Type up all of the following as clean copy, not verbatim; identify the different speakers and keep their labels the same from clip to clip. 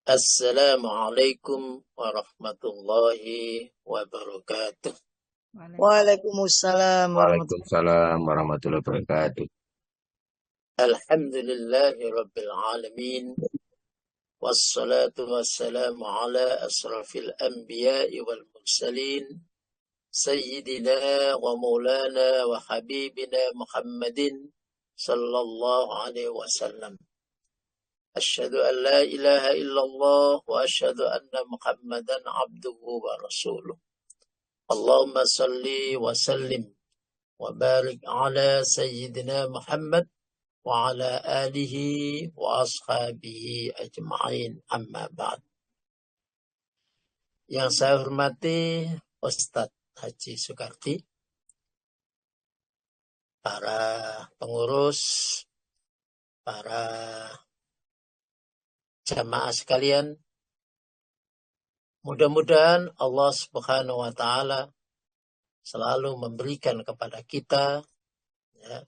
Speaker 1: Assalamualaikum warahmatullahi wabarakatuh.
Speaker 2: Waalaikumsalam warahmatullahi
Speaker 3: Waalaikumsalam warahmatullahi wabarakatuh.
Speaker 1: Alhamdulillahi rabbil alamin. Wassalatu wassalamu ala asrafil anbiya'i wal mursalin. Sayyidina wa maulana wa habibina Muhammadin sallallahu alaihi wasallam. Asyhadu an la ilaha illallah wa asyhadu anna Muhammadan abduhu wa rasuluh. Allahumma salli wa sallim wa barik ala sayyidina Muhammad wa ala alihi wa ashabihi ajma'in, amma ba'd. Yang saya hormati Ustadz Haji Soekardi, para pengurus, para jamaah sekalian, mudah-mudahan Allah Subhanahu wa Ta'ala selalu memberikan kepada kita ya,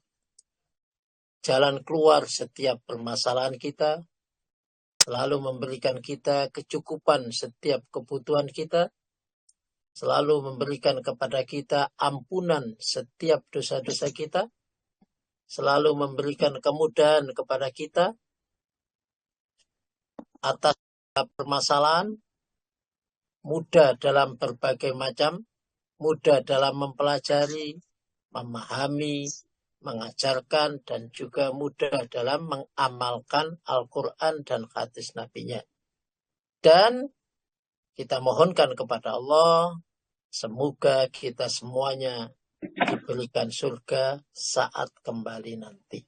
Speaker 1: jalan keluar setiap permasalahan kita, selalu memberikan kita kecukupan setiap kebutuhan kita, selalu memberikan kepada kita ampunan setiap dosa-dosa kita, selalu memberikan kemudahan kepada kita atas permasalahan, mudah dalam berbagai macam, mudah dalam mempelajari, memahami, mengajarkan, dan juga mudah dalam mengamalkan Al-Quran dan hadis Nabi-Nya. Dan kita mohonkan kepada Allah, semoga kita semuanya diberikan surga saat kembali nanti.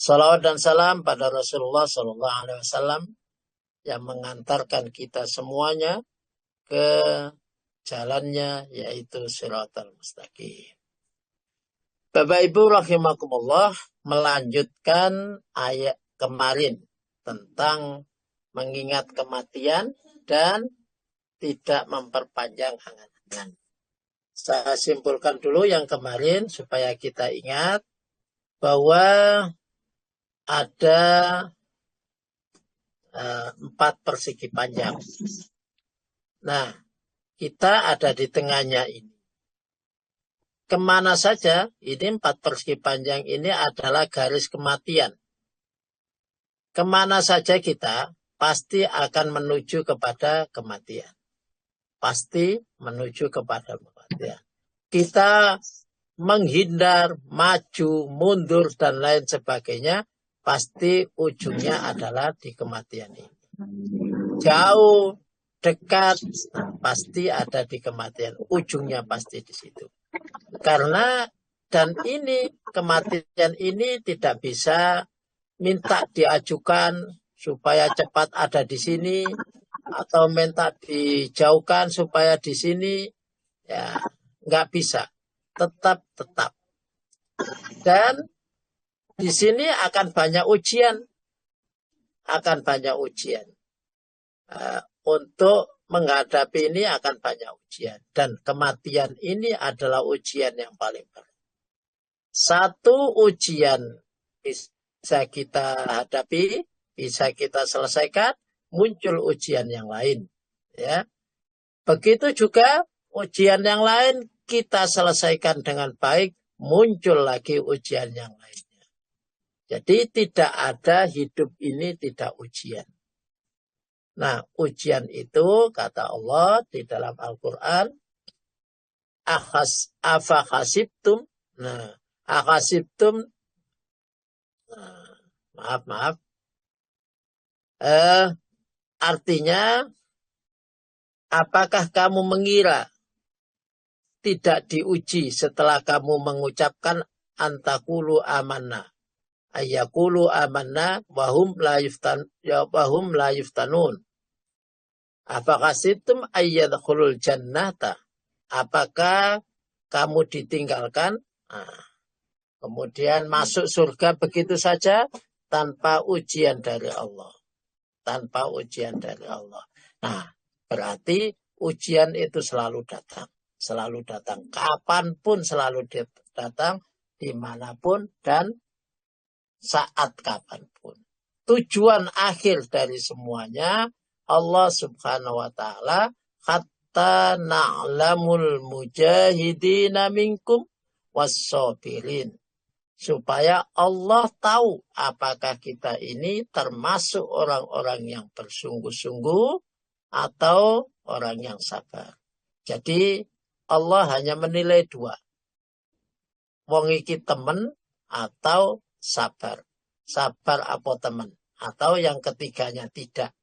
Speaker 1: Salawat dan salam pada Rasulullah SAW yang mengantarkan kita semuanya ke jalannya, yaitu Shiratal Mustaqim. Bapak Ibu rahimakumullah, melanjutkan ayat kemarin tentang mengingat kematian dan tidak memperpanjang angan-angan. Saya simpulkan dulu yang kemarin supaya kita ingat bahwa ada 4 persegi panjang. Nah, kita ada di tengahnya ini. Kemana saja, ini 4 persegi panjang ini adalah garis kematian. Kemana saja kita pasti akan menuju kepada kematian. Pasti menuju kepada kematian. Kita menghindar, maju, mundur, dan lain sebagainya, pasti ujungnya adalah di kematian ini. Jauh, dekat, pasti ada di kematian. Ujungnya pasti di situ. Karena dan ini kematian ini tidak bisa minta diajukan supaya cepat ada di sini atau minta dijauhkan supaya di sini, ya nggak bisa. Tetap. Dan di sini akan banyak ujian, untuk menghadapi ini akan banyak ujian. Dan kematian ini adalah ujian yang paling berat. Satu ujian bisa kita hadapi, bisa kita selesaikan, muncul ujian yang lain. Ya. Begitu juga ujian yang lain kita selesaikan dengan baik, muncul lagi ujian yang lainnya. Jadi tidak ada hidup ini tidak ujian. Nah, ujian itu kata Allah di dalam Al-Quran, afakhasibtum. Nah, akhasibtum, maaf. Artinya, apakah kamu mengira tidak diuji setelah kamu mengucapkan antakulu amanna? Ayakulu amanna wahum la yuftanun. Apakah situm ayyadkhulul jannata? Apakah kamu ditinggalkan? Kemudian masuk surga begitu saja tanpa ujian dari Allah. Nah, berarti ujian itu selalu datang. Kapanpun selalu datang, dimanapun dan saat kapanpun. tujuan akhir dari semuanya Allah Subhanahu wa taala hatta na'lamul mujahidina minkum was-sabirin, supaya Allah tahu apakah kita ini termasuk orang-orang yang bersungguh-sungguh atau orang yang sabar. Jadi Allah hanya menilai dua. Wong iki temen atau sabar. Sabar apa temen. Atau yang ketiganya tidak.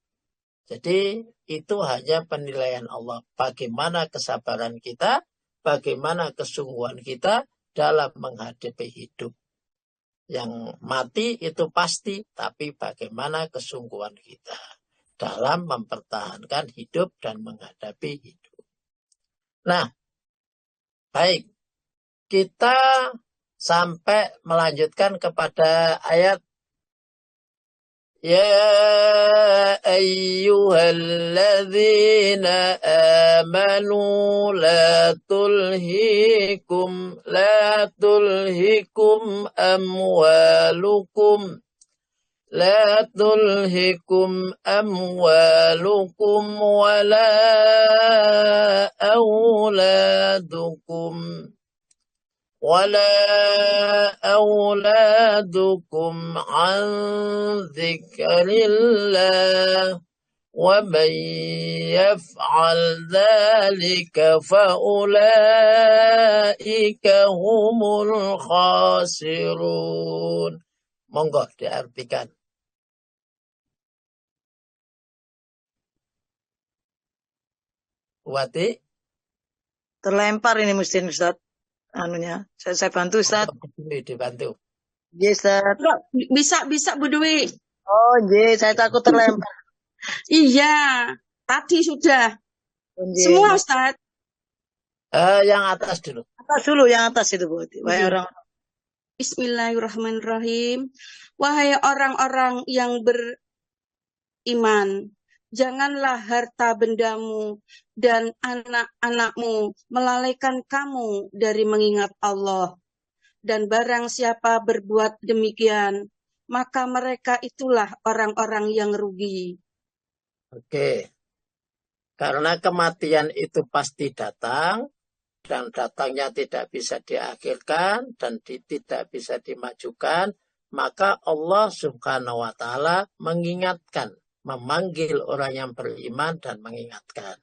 Speaker 1: Jadi itu hanya penilaian Allah. Bagaimana kesabaran kita, bagaimana kesungguhan kita dalam menghadapi hidup. Yang mati itu pasti, tapi bagaimana kesungguhan kita dalam mempertahankan hidup dan menghadapi hidup. Nah, baik. Kita sampai melanjutkan kepada ayat Ya ayyuhalladzina amanu la tulhikum amwalukum لا تلهكم أموالكم ولا أولادكم عن ذكر الله ومن يفعل ذلك فأولئك هم الخاسرون. Monggo diartikan. Wati?
Speaker 2: Terlempar ini mesti Ustaz. Anunya. Saya bantu Ustaz.
Speaker 1: Dibantu.
Speaker 2: Yes, Ustaz.
Speaker 4: Bisa Bu Dwi.
Speaker 2: Oh, yes, saya takut terlempar.
Speaker 4: Iya, tadi sudah. Semua Ustaz.
Speaker 1: Yang atas dulu.
Speaker 2: Yang atas itu Bu. Orang.
Speaker 4: Bismillahirrahmanirrahim. Wahai orang-orang yang beriman, janganlah harta bendamu dan anak-anakmu melalaikan kamu dari mengingat Allah. Dan barang siapa berbuat demikian, maka mereka itulah orang-orang yang rugi.
Speaker 1: Oke. Karena kematian itu pasti datang, dan datangnya tidak bisa diakhirkan dan tidak bisa dimajukan, maka Allah Subhanahu wa taala mengingatkan, memanggil orang yang beriman dan mengingatkan.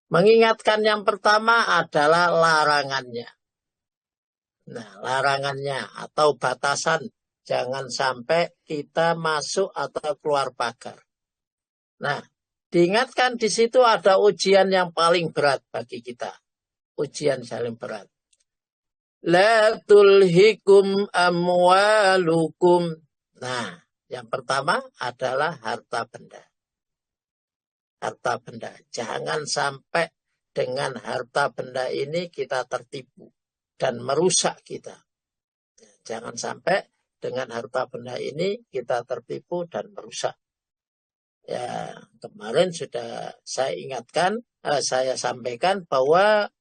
Speaker 1: Mengingatkan yang pertama adalah larangannya. Nah, larangannya atau batasan, jangan sampai kita masuk atau keluar pagar. Nah, diingatkan di situ ada ujian yang paling berat bagi kita. Ujian saling berat. La tulhikum amwalukum. Nah, yang pertama adalah harta benda. Harta benda. Jangan sampai dengan harta benda ini kita tertipu dan merusak kita. Jangan sampai dengan harta benda ini kita tertipu dan merusak. Ya, kemarin sudah saya ingatkan, saya sampaikan bahwa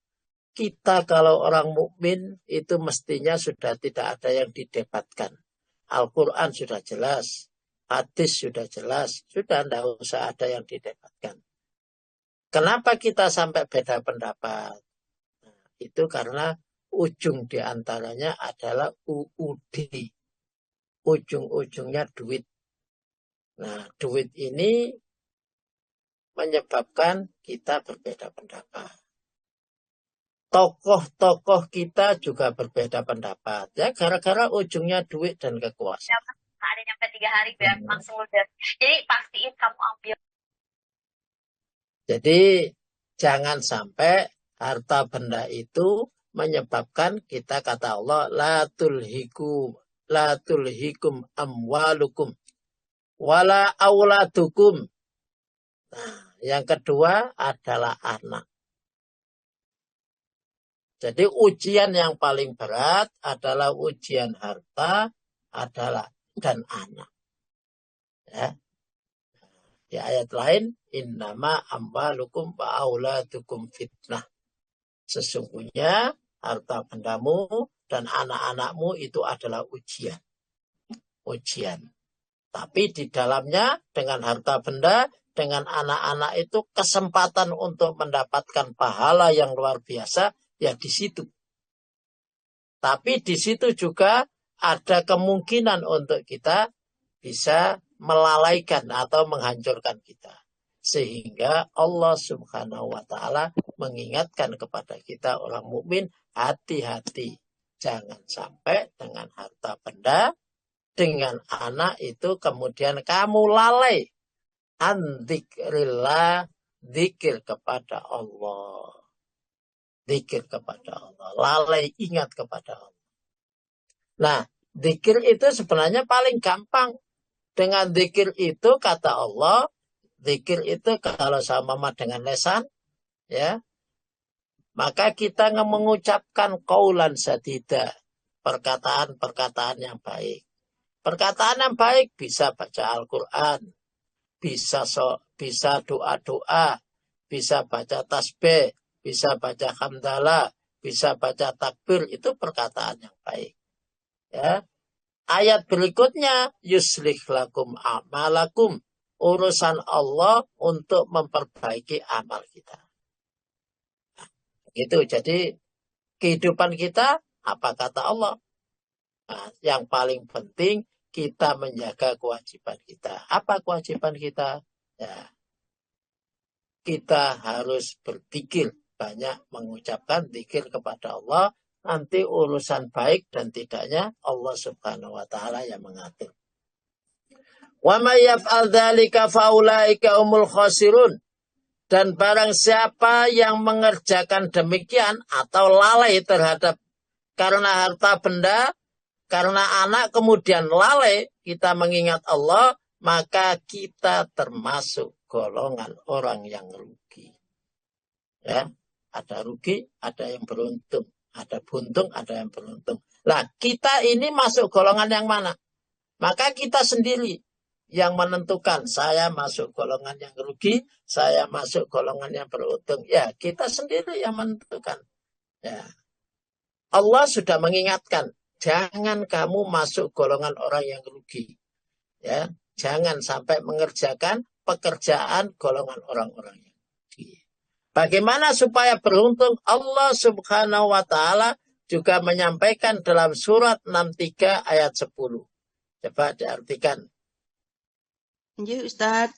Speaker 1: kita kalau orang mukmin itu mestinya sudah tidak ada yang didebatkan. Al-Quran sudah jelas, hadis sudah jelas, sudah tidak usah ada yang didebatkan. Kenapa kita sampai beda pendapat? Nah, itu karena ujung diantaranya adalah UUD. Ujung-ujungnya duit. Nah, duit ini menyebabkan kita berbeda pendapat. Tokoh-tokoh kita juga berbeda pendapat. Ya, gara-gara ujungnya duit dan kekuasaan.
Speaker 5: Ada nyampe 3 hari biar langsung udah. Jadi pastiin kamu ambil.
Speaker 1: Jadi jangan sampai harta benda itu menyebabkan kita kata Allah la tulhikum amwalukum wala auladukum. Nah, yang kedua adalah anak. Jadi ujian yang paling berat adalah ujian harta dan anak. Ya. Di ayat lain, innama amwalukum wa auladukum fitnah. Sesungguhnya harta bendamu dan anak-anakmu itu adalah ujian. Ujian. Tapi di dalamnya dengan harta benda, dengan anak-anak itu kesempatan untuk mendapatkan pahala yang luar biasa, ya di situ. Tapi di situ juga ada kemungkinan untuk kita bisa melalaikan atau menghancurkan kita. Sehingga Allah Subhanahu wa Ta'ala mengingatkan kepada kita orang mukmin, hati-hati. Jangan sampai dengan harta benda, dengan anak itu kemudian kamu lalai. An-dzikrillah, zikir kepada Allah. Zikir kepada Allah. Lalai ingat kepada Allah. Nah, zikir itu sebenarnya paling gampang. Dengan zikir itu kata Allah, zikir itu kalau sama dengan lesan, ya, maka kita mengucapkan qaulan sadida, perkataan-perkataan yang baik. Perkataan yang baik bisa baca Al-Quran, bisa doa-doa, bisa baca tasbih, bisa baca hamdalah, bisa baca takbir, itu perkataan yang baik. Ya. Ayat berikutnya, yuslih lakum a'malakum, urusan Allah untuk memperbaiki amal kita. Gitu. Jadi kehidupan kita, apa kata Allah? Nah, yang paling penting kita menjaga kewajiban kita. Apa kewajiban kita? Ya, kita harus berzikir, banyak mengucapkan zikir kepada Allah. Nanti urusan baik dan tidaknya Allah Subhanahu wa Ta'ala yang mengatur. Wa may yaf'al dzalika faulaika humul khasirun. Dan barang siapa yang mengerjakan demikian atau lalai terhadap karena harta benda, karena anak kemudian lalai kita mengingat Allah, maka kita termasuk golongan orang yang rugi. Ya, ada rugi, ada yang beruntung. Ada buntung, ada yang beruntung. Nah, kita ini masuk golongan yang mana? Maka kita sendiri yang menentukan. Saya masuk golongan yang rugi, saya masuk golongan yang beruntung. Ya, kita sendiri yang menentukan. Ya. Allah sudah mengingatkan, jangan kamu masuk golongan orang yang rugi. Ya, jangan sampai mengerjakan pekerjaan golongan orang-orang yang rugi. Bagaimana supaya beruntung? Allah Subhanahu wa Ta'ala juga menyampaikan dalam surat 63 ayat 10. Coba diartikan.
Speaker 4: Ya Ustaz.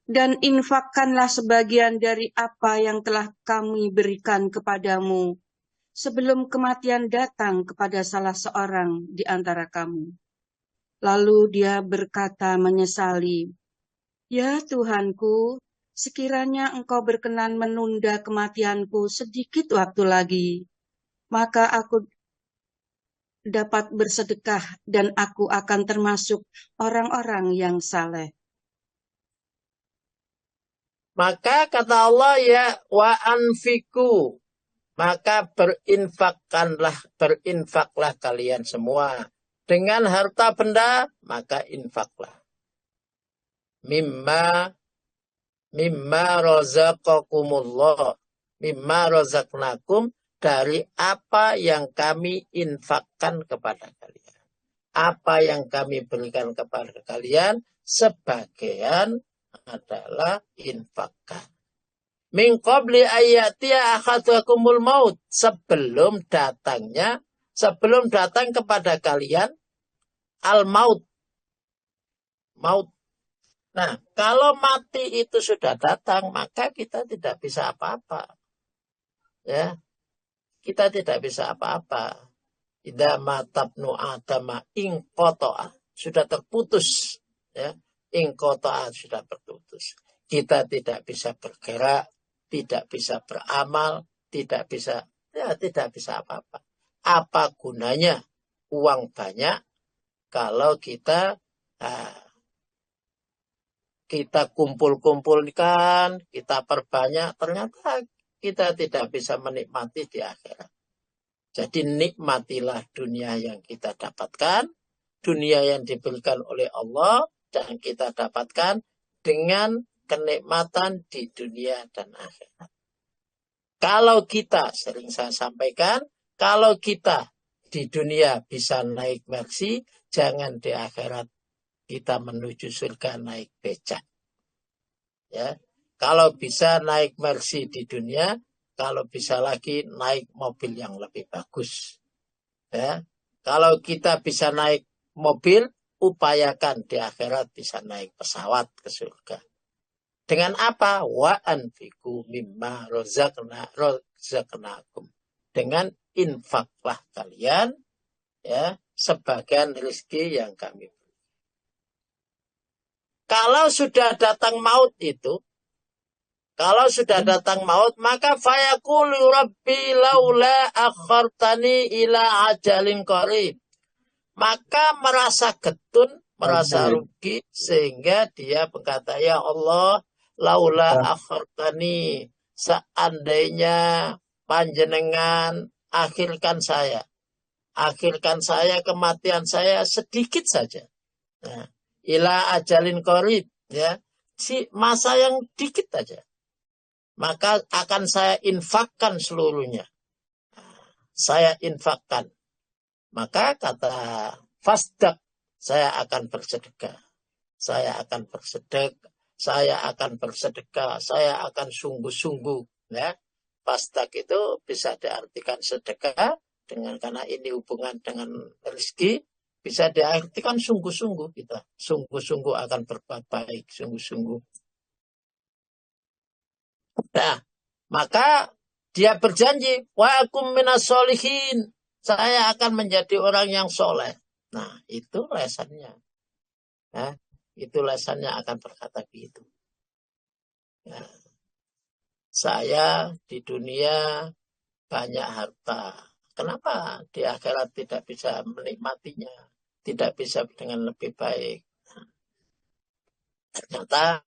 Speaker 4: Dan infakkanlah sebagian dari apa yang telah kami berikan kepadamu sebelum kematian datang kepada salah seorang di antara kamu. Lalu dia berkata menyesali, ya Tuhanku, sekiranya engkau berkenan menunda kematianku sedikit waktu lagi, maka aku dapat bersedekah dan aku akan termasuk orang-orang yang saleh.
Speaker 1: Maka kata Allah, ya wa anfiku, maka berinfaklah kalian semua. Dengan harta benda, maka infaklah. Mimma razaqakumullah, mimma razaqnakum, dari apa yang kami infakkan kepada kalian. Apa yang kami berikan kepada kalian, sebagian adalah infakkan. Min qabli ayatiya akhadakumul maut, sebelum datang kepada kalian al-maut. Maut. Nah, kalau mati itu sudah datang, maka kita tidak bisa apa-apa. Ya. Kita tidak bisa apa-apa. Idza matabnu adama inqata'a, sudah terputus, ya. Inqata'a sudah terputus. Kita tidak bisa bergerak, tidak bisa beramal, tidak bisa apa-apa. Apa gunanya uang banyak kalau kita kumpul-kumpulkan, kita perbanyak, ternyata kita tidak bisa menikmati di akhirat. Jadi nikmatilah dunia yang kita dapatkan, dunia yang diberikan oleh Allah, dan kita dapatkan dengan kenikmatan di dunia dan akhirat. Kalau kita, sering saya sampaikan, kalau kita di dunia bisa naik mercy, jangan di akhirat kita menuju surga naik becak. Ya. Kalau bisa naik Mercy di dunia, kalau bisa lagi naik mobil yang lebih bagus. Ya. Kalau kita bisa naik mobil, upayakan di akhirat bisa naik pesawat ke surga. Dengan apa? Wa anfiqu mimma razaqnakum. Dengan infaklah kalian ya sebagian rezeki yang kami beri. Kalau sudah datang maut itu, maka fayaqulu rabbi laula akhartani ila ajalin qarib. Maka merasa getun, merasa rugi, sehingga dia berkata, ya Allah, laula akhartani, seandainya panjenengan akhirkan saya kematian saya sedikit saja. Nah, ila ajalin qarib, ya, si masa yang dikit saja. Maka akan saya infakkan seluruhnya. Saya infakkan. Maka kata fasdak, saya akan bersedekah. Saya akan sungguh-sungguh. Ya. Fasdak itu bisa diartikan sedekah, karena ini hubungan dengan rezeki, bisa diartikan sungguh-sungguh kita. Sungguh-sungguh akan berbuat baik, sungguh-sungguh. Nah, maka dia berjanji, wa akum minas solihin. Saya akan menjadi orang yang soleh. Nah, itu lesannya. Nah, itu lesannya akan berkata begitu. Nah, saya di dunia banyak harta. Kenapa di akhirat tidak bisa menikmatinya? Tidak bisa dengan lebih baik. Nah, ternyata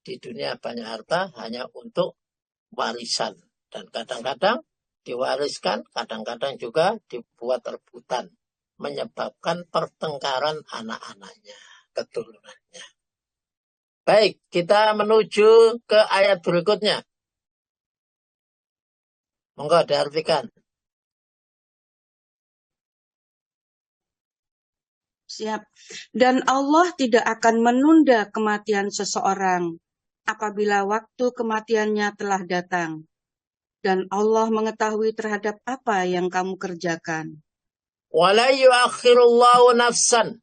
Speaker 1: di dunia banyak harta hanya untuk warisan. Dan kadang-kadang diwariskan, kadang-kadang juga dibuat rebutan, menyebabkan pertengkaran anak-anaknya, keturunannya. Baik, kita menuju ke ayat berikutnya. Monggo diartikan.
Speaker 4: Siap. Dan Allah tidak akan menunda kematian seseorang apabila waktu kematiannya telah datang. Dan Allah mengetahui terhadap apa yang kamu kerjakan.
Speaker 1: Wala yuakhirullahu nafsan.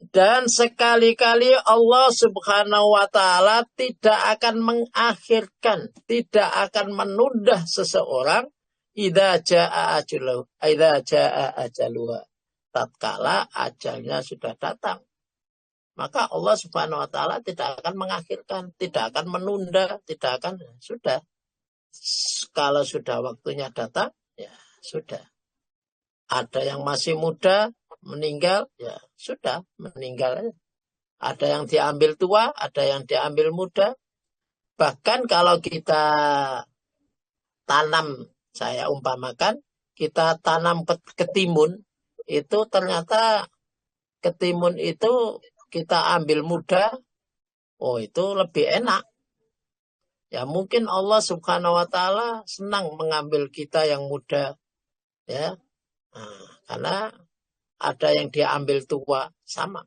Speaker 1: Dan sekali-kali Allah subhanahu wa ta'ala tidak akan mengakhirkan, tidak akan menunda seseorang idza jaa ajaluha. Tatkala ajalnya sudah datang. Maka Allah subhanahu wa ta'ala tidak akan mengakhirkan, tidak akan menunda, tidak akan, sudah. Kalau sudah waktunya datang, ya sudah. Ada yang masih muda, meninggal, ya sudah, meninggal. Ada yang diambil tua, ada yang diambil muda. Bahkan kalau kita tanam, saya umpamakan, kita tanam ketimun, itu ternyata ketimun itu kita ambil muda, oh itu lebih enak. Ya mungkin Allah subhanahu wa ta'ala senang mengambil kita yang muda. Ya, nah, karena ada yang diambil tua, sama.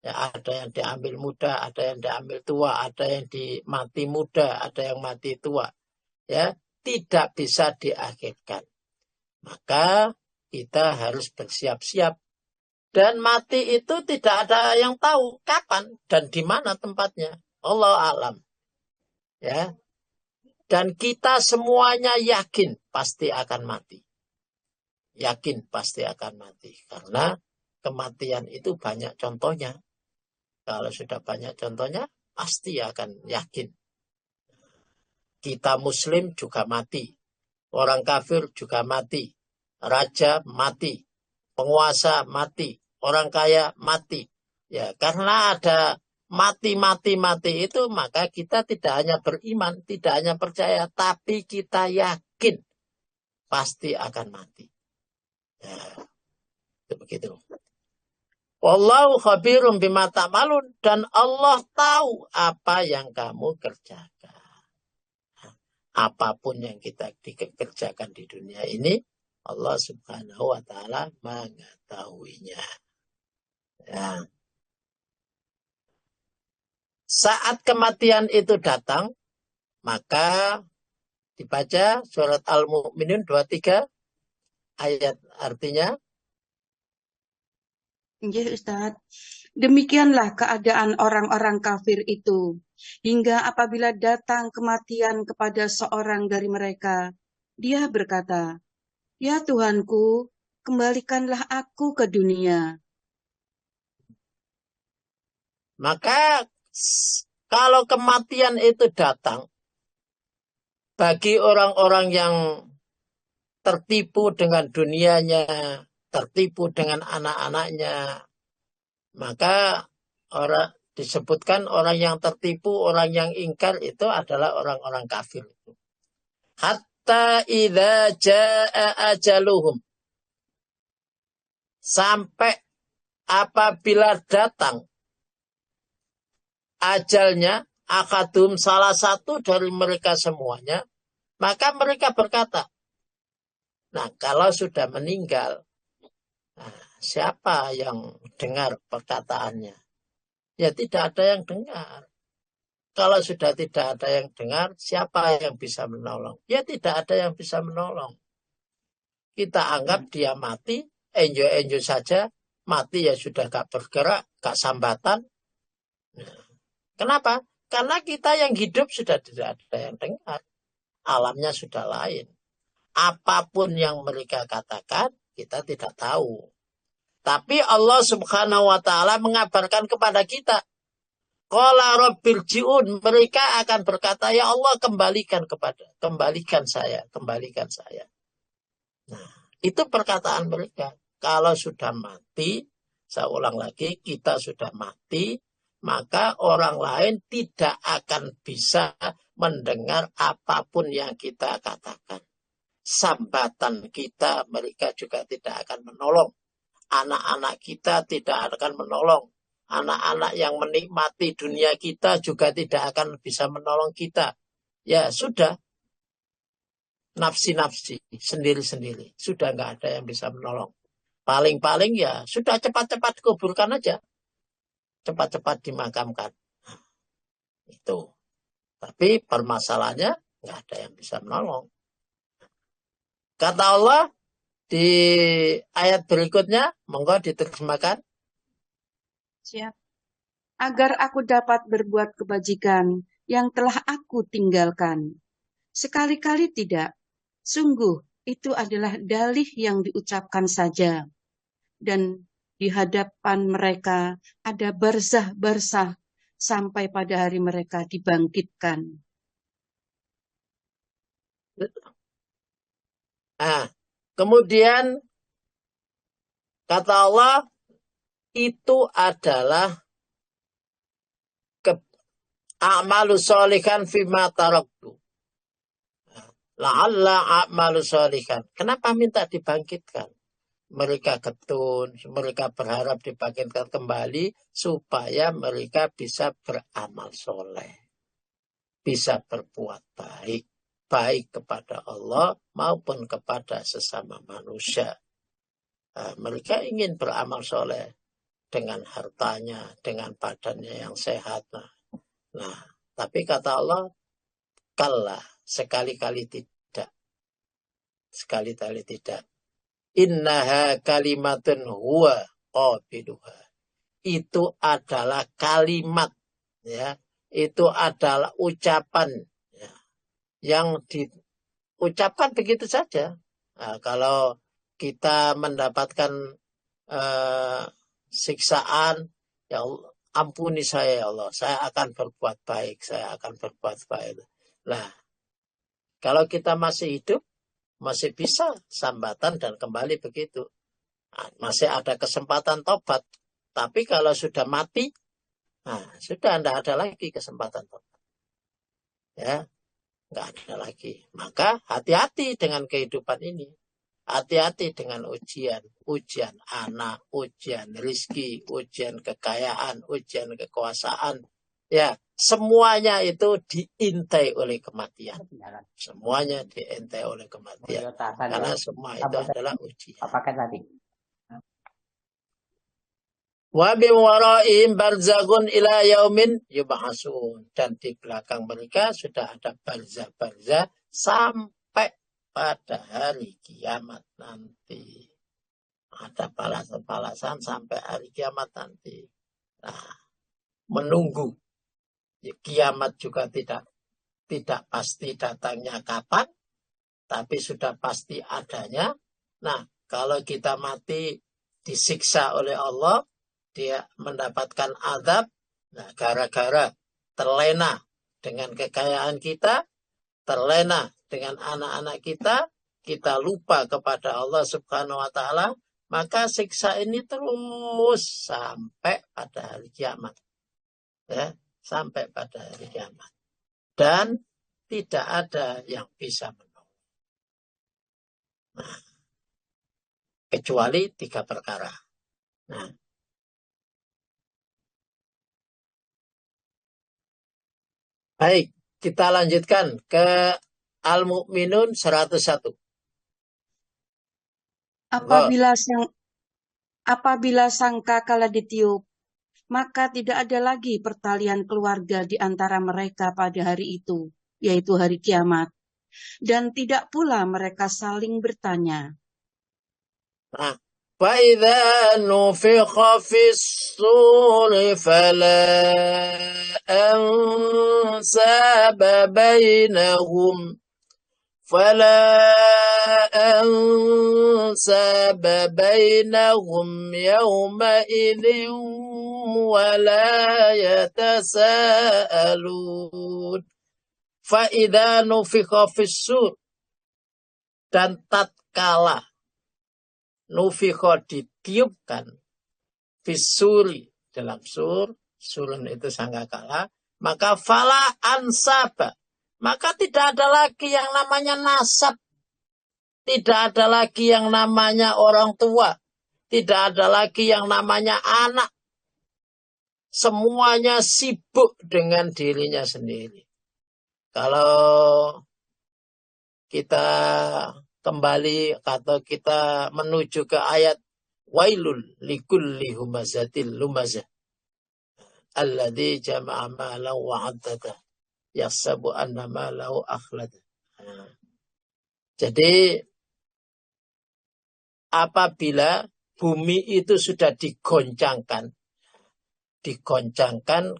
Speaker 1: Ya, ada yang diambil muda, ada yang diambil tua, ada yang mati muda, ada yang mati tua. Ya, tidak bisa diakhirkan. Maka kita harus bersiap-siap. Dan mati itu tidak ada yang tahu kapan dan di mana tempatnya. Allah alam. Ya. Dan kita semuanya yakin pasti akan mati. Yakin pasti akan mati. Karena kematian itu banyak contohnya. Kalau sudah banyak contohnya, pasti akan yakin. Kita muslim juga mati. Orang kafir juga mati. Raja mati. Penguasa mati. Orang kaya mati. Ya, karena ada mati itu, maka kita tidak hanya beriman, tidak hanya percaya, tapi kita yakin pasti akan mati. Ya, itu begitu. Wallahu khabirum bima ta'malun, dan Allah tahu apa yang kamu kerjakan. Apapun yang kita kerjakan di dunia ini, Allah subhanahu wa ta'ala mengetahuinya. Ya. Saat kematian itu datang, maka dibaca surat Al-Mu'minun 23 ayat artinya.
Speaker 4: Ya, Ustaz. Demikianlah keadaan orang-orang kafir itu. Hingga apabila datang kematian kepada seorang dari mereka, dia berkata, "Ya Tuhanku, kembalikanlah aku ke dunia."
Speaker 1: Maka kalau kematian itu datang, bagi orang-orang yang tertipu dengan dunianya, tertipu dengan anak-anaknya, maka disebutkan orang yang tertipu, orang yang ingkar itu adalah orang-orang kafir. Hatta idza jaa ajaluhum. Sampai apabila datang ajalnya, akadum salah satu dari mereka semuanya, maka mereka berkata, nah kalau sudah meninggal, nah, siapa yang dengar perkataannya? Ya tidak ada yang dengar. Kalau sudah tidak ada yang dengar, siapa yang bisa menolong? Ya tidak ada yang bisa menolong. Kita anggap dia mati, enjoy-enjoy saja, mati ya sudah gak bergerak, gak sambatan. Nah, kenapa? Karena kita yang hidup sudah tidak ada yang dengar. Alamnya sudah lain. Apapun yang mereka katakan, kita tidak tahu. Tapi Allah Subhanahu wa Ta'ala mengabarkan kepada kita, qala rabbil ji'un, mereka akan berkata, ya Allah kembalikan saya. Nah, itu perkataan mereka. Kalau sudah mati, saya ulang lagi, kita sudah mati, maka orang lain tidak akan bisa mendengar apapun yang kita katakan. Sambatan kita, mereka juga tidak akan menolong. Anak-anak kita tidak akan menolong. Anak-anak yang menikmati dunia kita juga tidak akan bisa menolong kita. Ya sudah, nafsi-nafsi, sendiri-sendiri. Sudah nggak ada yang bisa menolong. Paling-paling ya sudah cepat-cepat kuburkan aja. Cepat-cepat dimakamkan. Itu. Tapi permasalahannya nggak ada yang bisa menolong. Kata Allah di ayat berikutnya, monggo diterjemahkan.
Speaker 4: Siap. Agar aku dapat berbuat kebajikan yang telah aku tinggalkan. Sekali-kali tidak. Sungguh, itu adalah dalih yang diucapkan saja. Dan di hadapan mereka ada barzah-barzah sampai pada hari mereka dibangkitkan.
Speaker 1: Nah, kemudian kata Allah, itu adalah a'malu sholihan fima taraktu. La'alla a'malu sholihan. Kenapa minta dibangkitkan? Mereka ketun, mereka berharap dibangkitkan kembali supaya mereka bisa beramal soleh. Bisa berbuat baik. Baik kepada Allah maupun kepada sesama manusia. Mereka ingin beramal soleh dengan hartanya, dengan badannya yang sehat. Nah, tapi kata Allah, kalla, sekali-kali tidak. Sekali-kali tidak. Innaha kalimatun huwa qabiluha. Itu adalah kalimat, ya. Itu adalah ucapan, ya, yang diucapkan begitu saja. Nah, kalau kita mendapatkan siksaan, ya Allah, ampuni saya ya Allah, saya akan berbuat baik, saya akan berbuat baik. Nah, kalau kita masih hidup, masih bisa sambatan dan kembali begitu. Nah, masih ada kesempatan tobat. Tapi kalau sudah mati, nah, sudah tidak ada lagi kesempatan tobat. Ya, nggak ada lagi. Maka hati-hati dengan kehidupan ini. Hati-hati dengan ujian. Ujian anak, ujian rizki, ujian kekayaan, ujian kekuasaan. Ya, semuanya itu diintai oleh kematian. Semuanya diintai oleh kematian. Karena semua itu adalah ujian. Wa min waraihim barzakhun ila yaumin yub'atsun. Dan di belakang mereka sudah ada barzah-barzah sampai pada hari kiamat nanti. Ada balasan-balasan sampai hari kiamat nanti. Nah, menunggu. Ya, kiamat juga tidak pasti datangnya kapan, tapi sudah pasti adanya. Nah, kalau kita mati disiksa oleh Allah, dia mendapatkan azab, nah gara-gara terlena dengan kekayaan kita, terlena dengan anak-anak kita, kita lupa kepada Allah Subhanahu wa Ta'ala, maka siksa ini terus sampai pada hari kiamat. Ya, sampai pada hari kiamat. Dan tidak ada yang bisa menolong. Nah, kecuali 3 perkara. Nah, baik, kita lanjutkan ke Al-Mu'minun 101.
Speaker 4: Apabila sangkakala ditiup, maka tidak ada lagi pertalian keluarga di antara mereka pada hari itu, yaitu hari kiamat. Dan tidak pula mereka saling bertanya.
Speaker 1: Nah, فَإِذَا نُفِخَ فِي الصُّورِ فَلَا أَنْسَابَ بَيْنَهُمْ يَوْمَئِذٍ وَلَا يَتَسَاءَلُونَ فَإِذَا نُفِخَ فِي الصُّورِ. Dan tatkala nufikho ditiupkan fisuri dalam surun itu sangkakala, maka fala ansaba, maka tidak ada lagi yang namanya nasab, tidak ada lagi yang namanya orang tua, tidak ada lagi yang namanya anak. Semuanya sibuk dengan dirinya sendiri. Kalau kita kembali atau kita menuju ke ayat wailul likulli humazatil lumazah alladzi jama'a malan wa 'addada yahsabu anna malahu akhlada. Jadi apabila bumi itu sudah digoncangkan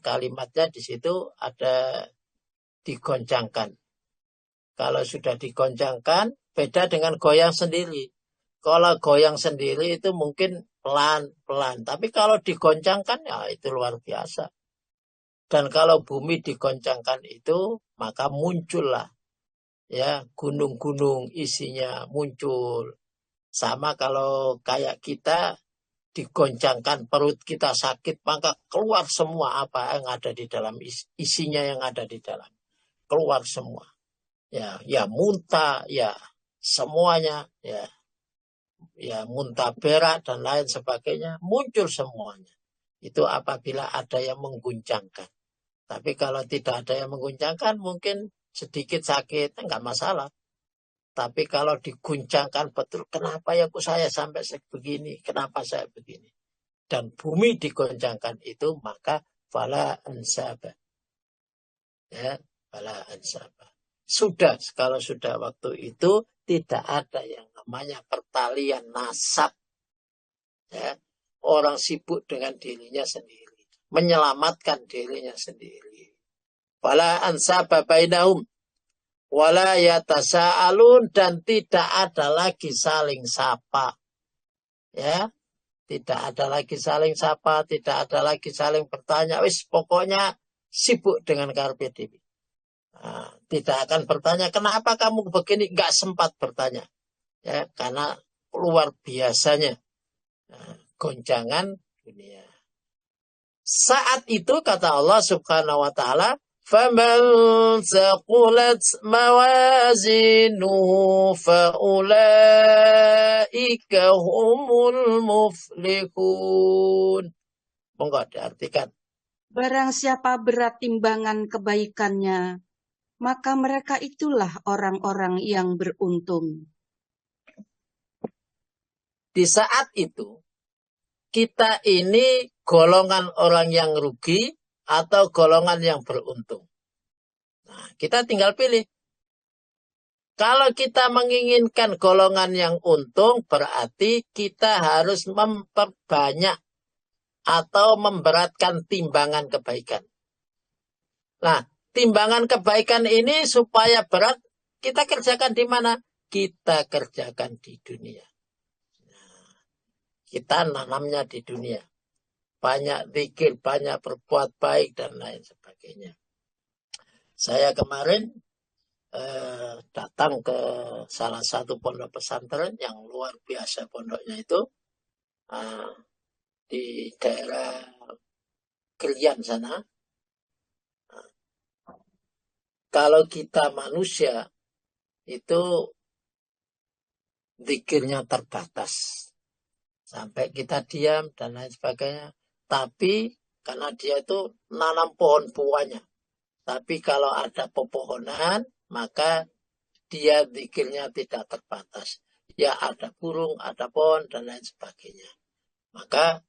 Speaker 1: kalimatnya di situ ada digoncangkan. Kalau sudah digoncangkan, beda dengan goyang sendiri. Kalau goyang sendiri itu mungkin pelan-pelan. Tapi kalau digoncangkan, ya itu luar biasa. Dan kalau bumi digoncangkan itu, maka muncullah ya gunung-gunung isinya muncul. Sama kalau kayak kita digoncangkan, perut kita sakit, maka keluar semua apa yang ada di dalam, isinya yang ada di dalam. Keluar semua. Ya muntah, ya semuanya, ya muntah berak dan lain sebagainya, muncul semuanya. Itu apabila ada yang mengguncangkan. Tapi kalau tidak ada yang mengguncangkan, mungkin sedikit sakit, enggak masalah. Tapi kalau diguncangkan betul, kenapa ya kok saya sampai begini, kenapa saya begini. Dan bumi digoncangkan itu, maka fala ansaba. Ya, fala ansaba. Kalau sudah waktu itu tidak ada yang namanya pertalian nasab. Ya, orang sibuk dengan dirinya sendiri, menyelamatkan dirinya sendiri. Wala ansaba bainahum wala yatasaalun, dan tidak ada lagi saling sapa. Ya, tidak ada lagi saling sapa, tidak ada lagi saling bertanya. Wis pokoknya sibuk dengan karpe diri. Nah, tidak akan bertanya kenapa kamu begini, nggak sempat bertanya ya, karena luar biasanya goncangan dunia. Saat itu kata Allah Subhanahu wa Ta'ala, فَمَنْ ثَقُلَتْ مَوَازِينُهُ فَأُولَئِكَ هُمُ الْمُفْلِحُونَ. Monggo diartikan.
Speaker 4: Barang siapa berat timbangan kebaikannya, maka mereka itulah orang-orang yang beruntung.
Speaker 1: Di saat itu, kita ini golongan orang yang rugi atau golongan yang beruntung. Nah, kita tinggal pilih. Kalau kita menginginkan golongan yang untung, berarti kita harus memperbanyak atau memberatkan timbangan kebaikan. Nah, timbangan kebaikan ini supaya berat, kita kerjakan di mana? Kita kerjakan di dunia. Nah, kita nanamnya di dunia. Banyak zikir, banyak berbuat baik, dan lain sebagainya. Saya kemarin datang ke salah satu pondok pesantren yang luar biasa pondoknya itu di daerah Krian sana. Kalau kita manusia itu zikirnya terbatas sampai kita diam dan lain sebagainya. Tapi karena dia itu nanam pohon buahnya. Tapi kalau ada pepohonan, maka dia zikirnya tidak terbatas. Ya ada burung, ada pohon, dan lain sebagainya. Maka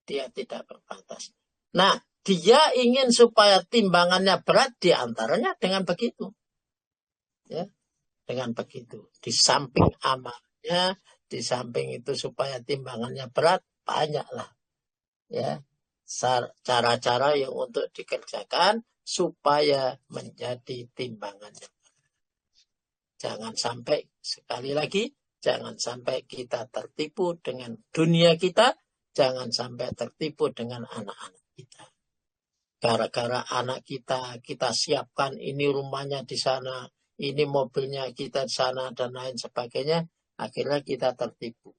Speaker 1: dia tidak terbatas. Nah, dia ingin supaya timbangannya berat diantaranya dengan begitu. Ya, dengan begitu. Di samping amalnya, di samping itu supaya timbangannya berat, banyaklah. Ya, cara-cara yang untuk dikerjakan supaya menjadi timbangannya. Jangan sampai, sekali lagi, jangan sampai kita tertipu dengan dunia kita, jangan sampai tertipu dengan anak-anak kita. Gara-gara anak kita siapkan ini rumahnya di sana, ini mobilnya kita di sana, dan lain sebagainya, akhirnya kita tertipu.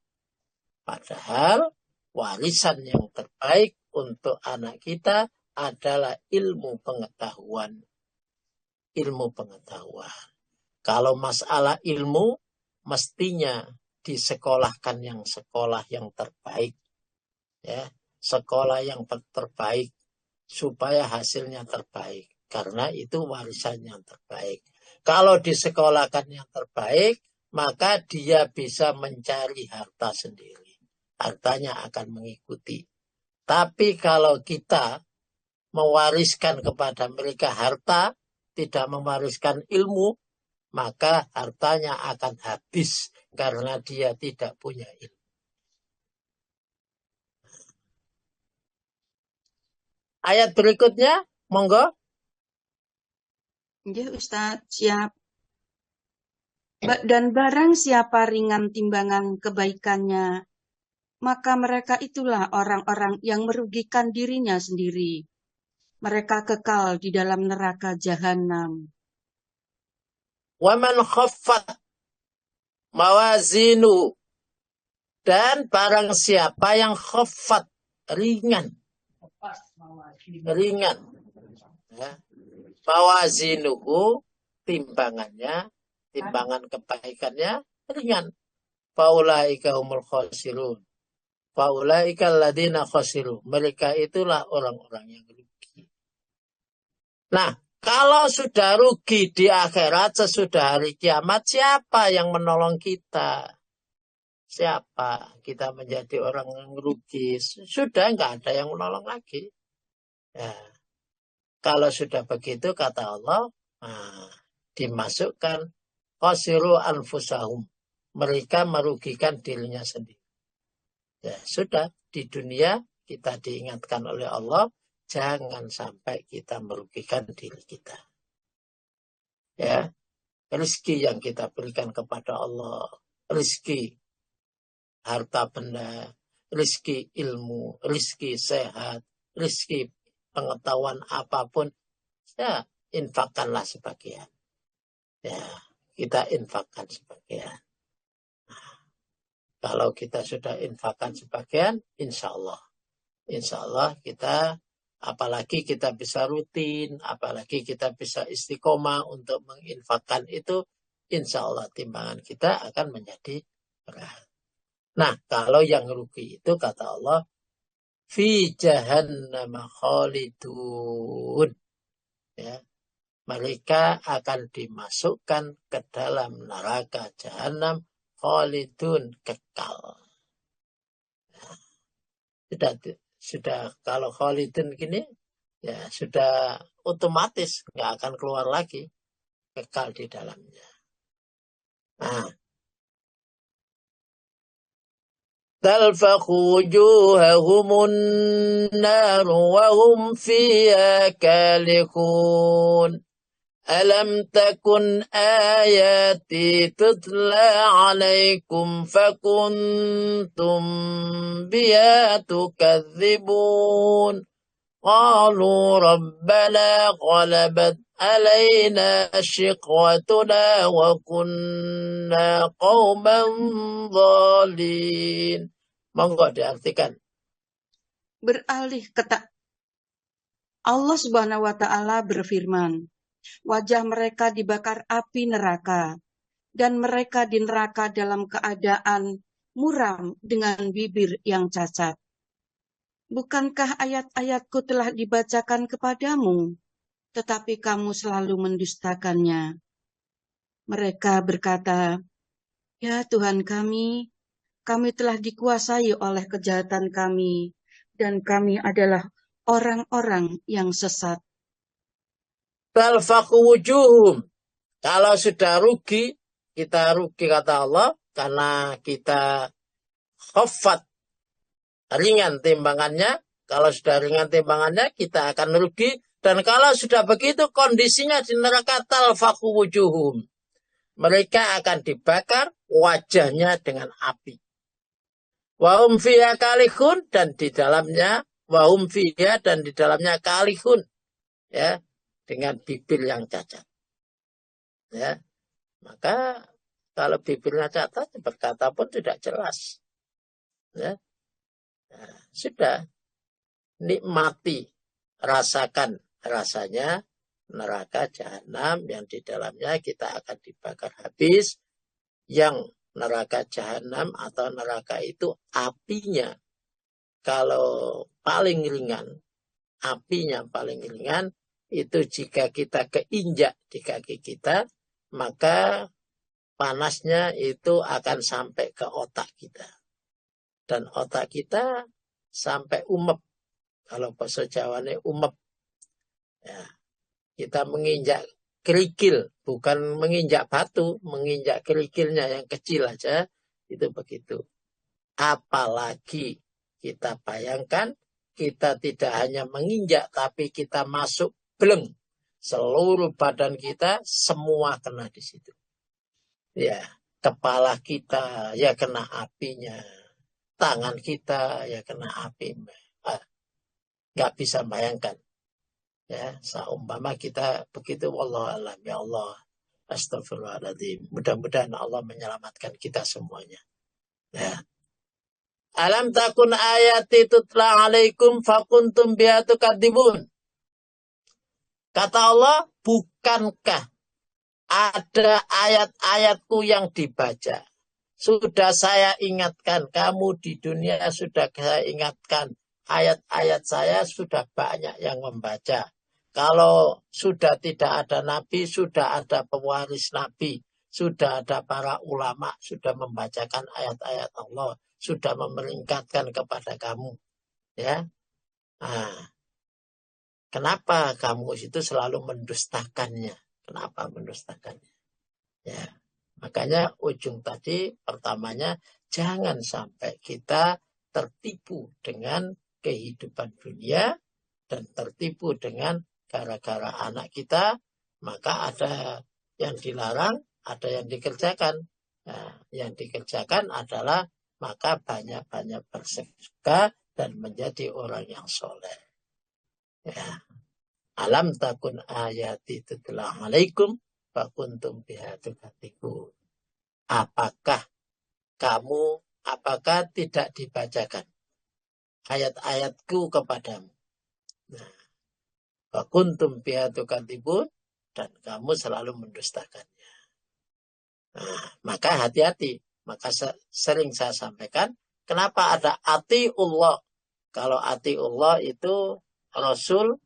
Speaker 1: Padahal warisan yang terbaik untuk anak kita adalah ilmu pengetahuan. Ilmu pengetahuan. Kalau masalah ilmu, mestinya disekolahkan yang sekolah yang terbaik. Ya, sekolah yang terbaik supaya hasilnya terbaik. Karena itu warisan yang terbaik. Kalau disekolahkan yang terbaik, maka dia bisa mencari harta sendiri. Hartanya akan mengikuti. Tapi kalau kita mewariskan kepada mereka harta, tidak mewariskan ilmu, maka hartanya akan habis karena dia tidak punya ilmu. Ayat berikutnya, monggo.
Speaker 4: Ya Ustadz, siap. Dan barang siapa ringan timbangan kebaikannya, maka mereka itulah orang-orang yang merugikan dirinya sendiri. Mereka kekal di dalam neraka jahanam.
Speaker 1: Waman khaffat mawazinu. Dan barang siapa yang khaffat, ringan. Ringan. Ya. Mawazinuhu, timbangannya, timbangan kebaikannya ringan. Faulaika humul khasirun. Faulaika alladina khasiru. Mereka itulah orang-orang yang rugi. Nah, kalau sudah rugi di akhirat sesudah hari kiamat, siapa yang menolong kita? Siapa? Kita menjadi orang yang rugi. Sudah nggak ada yang menolong lagi. Ya. Kalau sudah begitu, kata Allah, dimasukkan khasiru anfusahum. Mereka merugikan dirinya sendiri. Ya, sudah di dunia kita diingatkan oleh Allah, jangan sampai kita merugikan diri kita. Ya, rezeki yang kita berikan kepada Allah, rezeki harta benda, rezeki ilmu, rezeki sehat, rezeki pengetahuan apapun, ya infakkanlah sebagian. Ya, kita infakkan sebagian. Kalau kita sudah infakkan sebagian, insya Allah kita, apalagi kita bisa rutin, apalagi kita bisa istiqomah untuk menginfakkan itu, insya Allah timbangan kita akan menjadi berat. Nah, kalau yang rugi itu kata Allah, fi jahannam khalidun. Ya, mereka akan dimasukkan ke dalam neraka jahanam khalidun, kekal. sudah kalau khalidun gini, ya sudah otomatis nggak akan keluar lagi, kekal di dalamnya. Nah, تلفح وجوههم النار وهم فيها كالحون ألم تكن آياتي تتلى عليكم فكنتم بها تكذبون قالوا ربنا غلبت علينا شقوتنا وكنا قوما ضالين. Monggo diartikan.
Speaker 4: Beralih kata Allah Subhanahu wa taala berfirman, wajah mereka dibakar api neraka dan mereka di neraka dalam keadaan muram dengan bibir yang cacat. Bukankah ayat-ayatku telah dibacakan kepadamu, tetapi kamu selalu mendustakannya? Mereka berkata, ya Tuhan kami telah dikuasai oleh kejahatan kami, dan kami adalah orang-orang yang sesat.
Speaker 1: Talfaqu wujuhum. Kalau sudah rugi, kita rugi kata Allah, karena kita khaffat, ringan timbangannya. Kalau sudah ringan timbangannya, kita akan rugi. Dan kalau sudah begitu, kondisinya di neraka talfaqu wujuhum. Mereka akan dibakar wajahnya dengan api. Wahum fiha kalihun, dan di dalamnya wahum fiha, dan di dalamnya kalihun, ya, dengan bibir yang cacat. Ya, maka kalau bibirnya cacat, berkata pun tidak jelas. Ya, nah, sudah nikmati, rasakan rasanya neraka jahanam yang di dalamnya kita akan dibakar habis. Yang neraka jahanam atau neraka itu apinya kalau paling ringan, apinya paling ringan itu jika kita keinjak di kaki kita, maka panasnya itu akan sampai ke otak kita. Dan otak kita sampai umep. Kalau bahasa Jawanya umep. Ya, kita menginjak kerikil, bukan menginjak batu, menginjak kerikilnya yang kecil aja, itu begitu. Apalagi kita bayangkan, kita tidak hanya menginjak, tapi kita masuk bleng. Seluruh badan kita, semua kena di situ. Ya, kepala kita, ya kena apinya. Tangan kita, ya kena api. Nggak bisa bayangkan. Ya, seumpama kita begitu, wallahualam, ya Allah, astagfirullahaladzim. Mudah-mudahan Allah menyelamatkan kita semuanya. Ya. Alam takun ayati tutla alaikum fakuntum biha tukadzibun. Kata Allah, bukankah ada ayat-ayatku yang dibaca? Sudah saya ingatkan, kamu di dunia sudah saya ingatkan. Ayat-ayat saya sudah banyak yang membaca. Kalau sudah tidak ada nabi, sudah ada pewaris nabi, sudah ada para ulama, sudah membacakan ayat-ayat Allah, sudah memerintahkan kepada kamu. Ya, nah, kenapa kamu itu selalu mendustakannya? Kenapa mendustakannya? Ya, makanya ujung tadi pertamanya jangan sampai kita tertipu dengan kehidupan dunia dan tertipu dengan gara-gara anak kita, maka ada yang dilarang, ada yang dikerjakan. Nah, yang dikerjakan adalah maka banyak-banyak bersedekah dan menjadi orang yang soleh. Ya. Alam takun ayati tutla alaikum fakuntum biha tukadzibun. Apakah tidak dibacakan ayat-ayatku kepadamu? Nah, fakuntum biha tukadzibun, dan kamu selalu mendustakannya. Nah, maka hati-hati. Maka sering saya sampaikan, kenapa ada atiullah? Kalau atiullah itu Rasul,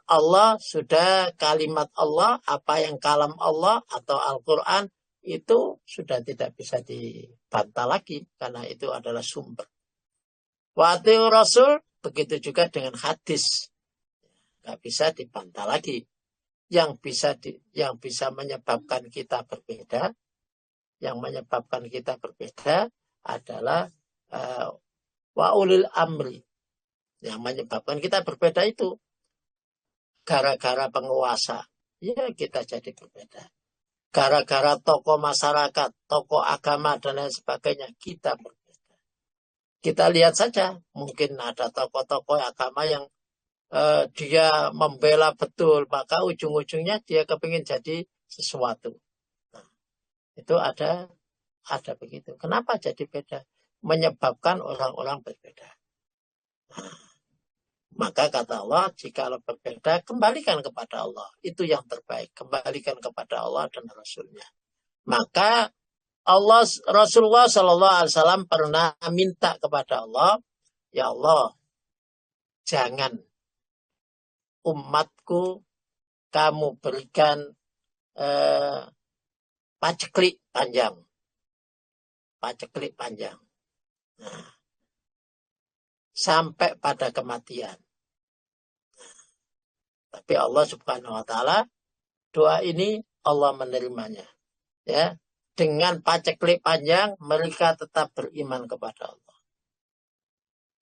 Speaker 1: Allah sudah kalimat Allah, apa yang kalam Allah atau Al-Quran, itu sudah tidak bisa dibantah lagi, karena itu adalah sumber. Wa atiur Rasul, begitu juga dengan hadis. Nggak bisa dibantah lagi. Yang bisa menyebabkan kita berbeda, adalah wa ulil amri. Yang menyebabkan kita berbeda itu gara-gara penguasa. Ya, kita jadi berbeda. Gara-gara tokoh masyarakat, tokoh agama, dan lain sebagainya, kita berbeda. Kita lihat saja, mungkin ada tokoh-tokoh agama yang dia membela betul, maka ujung-ujungnya dia kepingin jadi sesuatu. Nah, itu ada begitu. Kenapa jadi beda? Menyebabkan orang-orang berbeda. Nah, maka kata Allah, jika berbeda, kembalikan kepada Allah. Itu yang terbaik. Kembalikan kepada Allah dan Rasulnya. Maka Rasulullah SAW pernah minta kepada Allah, ya Allah, jangan umatku kamu berikan paceklik panjang. Nah, sampai pada kematian. Tapi Allah Subhanahu wa taala, doa ini Allah menerimanya. Ya, dengan paceklik panjang mereka tetap beriman kepada Allah.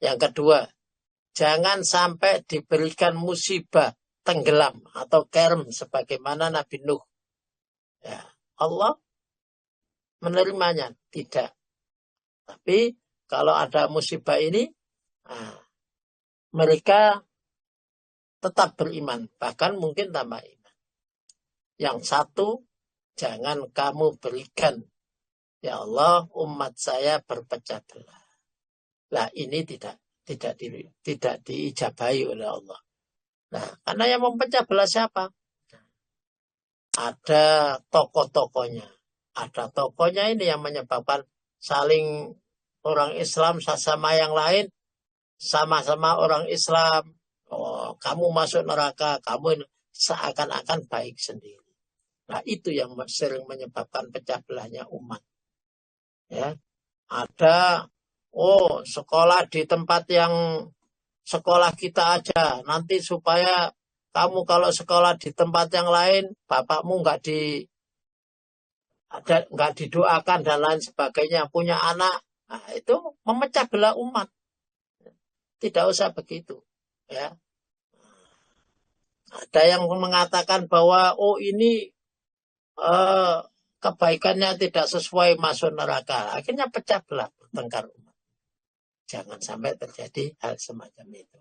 Speaker 1: Yang kedua, jangan sampai diberikan musibah tenggelam atau kerm sebagaimana Nabi Nuh. Ya, Allah menerimanya tidak. Tapi kalau ada musibah ini, mereka tetap beriman, bahkan mungkin tambah iman. Yang satu, jangan kamu berikan, ya Allah, umat saya berpecah belah. Nah, ini tidak diijabahi oleh Allah. Nah, karena yang memecah belah siapa? Ada tokoh-tokohnya. Ada tokohnya ini yang menyebabkan saling orang Islam sama yang lain, sama-sama orang Islam. Oh, kamu masuk neraka, kamu seakan-akan baik sendiri. Nah, itu yang sering menyebabkan pecah belahnya umat. Ya, ada sekolah di tempat yang sekolah kita aja, nanti supaya kamu kalau sekolah di tempat yang lain, bapakmu nggak didoakan dan lain sebagainya, punya anak. Nah, itu memecah belah umat. Tidak usah begitu. Ya. Ada yang mengatakan bahwa ini kebaikannya tidak sesuai masuk neraka. Akhirnya pecah belah, bertengkar umat. Jangan sampai terjadi hal semacam itu.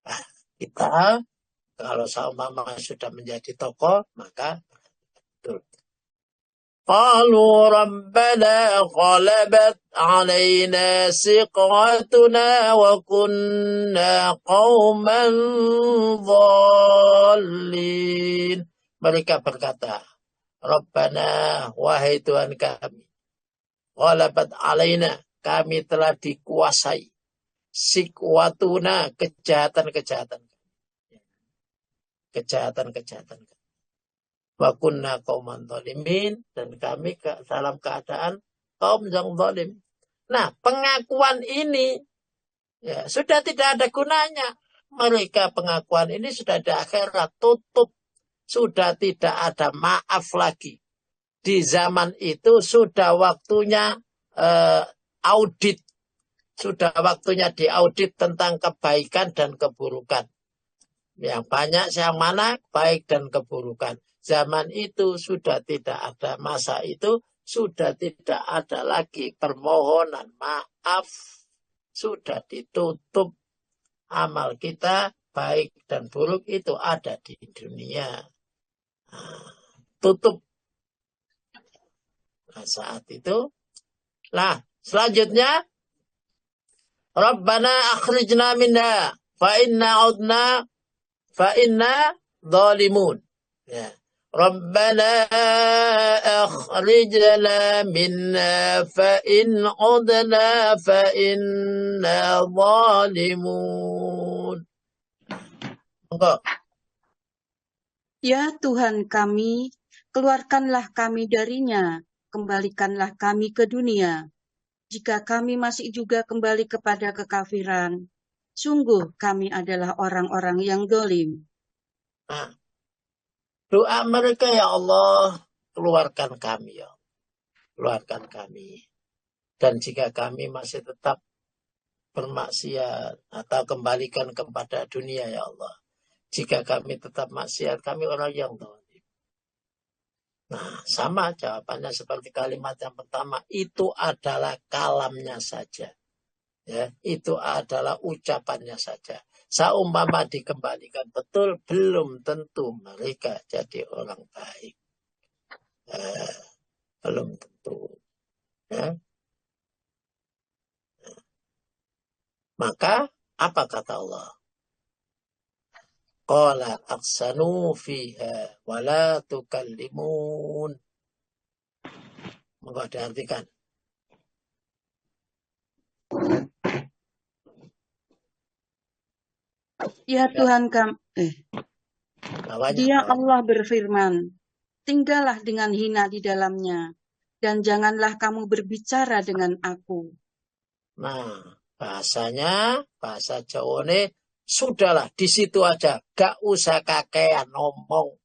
Speaker 1: Nah, kita kalau seumpama sudah menjadi tokoh, maka betul. قالوا ربنا غلبت علينا شقوتنا وكنا قوما ضالين. Mereka berkata, Rabbana, wahai Tuhan kami, ghalabat alaina, kami telah dikuasai, sikwatuna, kejahatan-kejahatan. Wa kunna qauman zalimin, dan kami dalam keadaan kaum yang zalim. Nah, pengakuan ini ya sudah tidak ada gunanya. Mereka pengakuan ini sudah di akhirat tutup, sudah tidak ada maaf lagi. Di zaman itu sudah waktunya audit, sudah waktunya diaudit tentang kebaikan dan keburukan. Yang banyak yang mana baik dan keburukan. Zaman itu sudah tidak ada, masa itu sudah tidak ada lagi permohonan maaf. Sudah ditutup. Amal kita baik dan buruk itu ada di dunia. Tutup. Nah, saat itu. Nah, selanjutnya. Rabbana akhrijna minha fa inna zalimun. Ya. Rabbana akhrijna minna fa in udna fa inna zalimun. Enggak.
Speaker 4: Ya Tuhan kami, keluarkanlah kami darinya, kembalikanlah kami ke dunia. Jika kami masih juga kembali kepada kekafiran, Sungguh kami adalah orang-orang yang dolim.
Speaker 1: Nah, doa mereka, ya Allah, keluarkan kami, ya. Keluarkan kami. Dan jika kami masih tetap bermaksiat atau kembalikan kepada dunia, ya Allah. Jika kami tetap maksiat, kami orang yang dolim. Nah, sama jawabannya seperti kalimat yang pertama. Itu adalah kalamnya saja. Ya, itu adalah ucapannya saja. Saumpama dikembalikan betul, belum tentu mereka jadi orang baik. Belum tentu. Ya. Maka, apa kata Allah? Qala aqsanu fiha wa la tukallimun. Maka diartikan.
Speaker 4: Ya Tuhan kami,
Speaker 1: Bawahnya,
Speaker 4: Dia
Speaker 1: bawahnya.
Speaker 4: Allah berfirman, tinggallah dengan hina di dalamnya, dan janganlah kamu berbicara dengan aku.
Speaker 1: Nah, bahasanya, bahasa Jawa ini, sudahlah di situ aja. Gak usah kakean ngomong.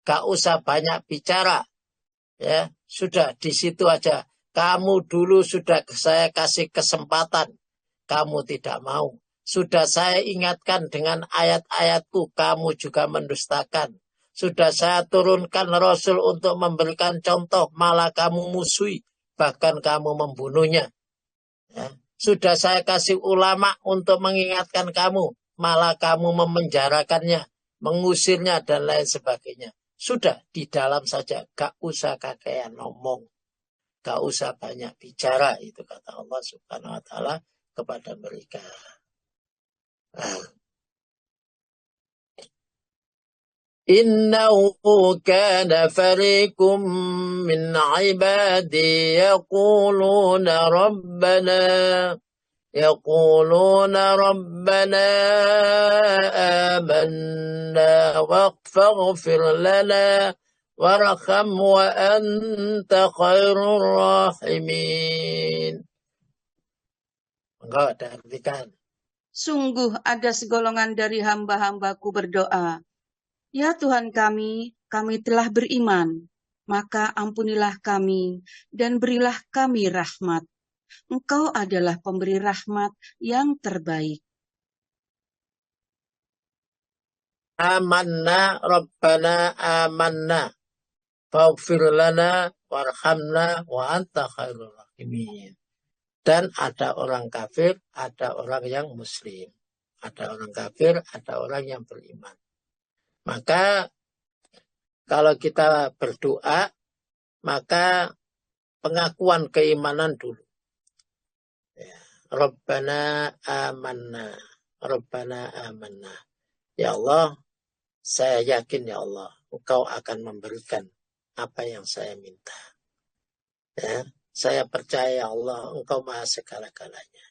Speaker 1: Gak usah banyak bicara. Ya, sudah di situ aja. Kamu dulu sudah saya kasih kesempatan. Kamu tidak mau. Sudah saya ingatkan dengan ayat-ayatku. Kamu juga mendustakan. Sudah saya turunkan Rasul untuk memberikan contoh. Malah kamu musuhi. Bahkan kamu membunuhnya. Ya. Sudah saya kasih ulama untuk mengingatkan kamu. Malah kamu memenjarakannya. Mengusirnya dan lain sebagainya. Sudah di dalam saja. Gak usah kakean ngomong. Gak usah banyak bicara. Itu kata Allah Subhanahu wa ta'ala kepada mereka. Innahu kana fariqum min ibadi yaquluna rabbana amanna waghfir lana warham wa anta khairur rahimin. Enggak ada artikan.
Speaker 4: Sungguh ada segolongan dari hamba-hambaku berdoa, ya Tuhan kami telah beriman, maka ampunilah kami dan berilah kami rahmat. Engkau adalah pemberi rahmat yang terbaik.
Speaker 1: Amanna Rabbana amanna faghfir lana warhamna wa anta khairur rahimin. Dan ada orang kafir, ada orang yang muslim. Ada orang kafir, ada orang yang beriman. Maka kalau kita berdoa, maka pengakuan keimanan dulu. Ya. Rabbana amanna. Rabbana amanna. Ya Allah, saya yakin ya Allah, Engkau akan memberikan apa yang saya minta. Ya, saya percaya Allah, Engkau maha segala-galanya.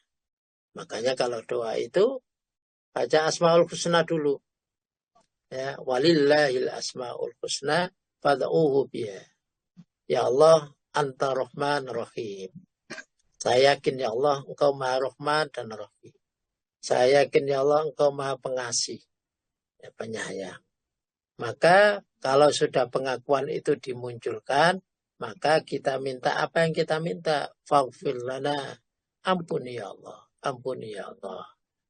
Speaker 1: Makanya kalau doa itu, baca Asmaul Husna dulu. Ya, walillahil asmaul husna fad'uhu biha. Ya Allah, anta rahman rahim. Saya yakin ya Allah, Engkau maha rahman dan rahim. Saya yakin ya Allah, Engkau maha pengasih, ya, penyayang. Maka kalau sudah pengakuan itu dimunculkan, maka kita minta apa yang kita minta. Faghfir lana, ampuni ya Allah, ampuni ya Allah.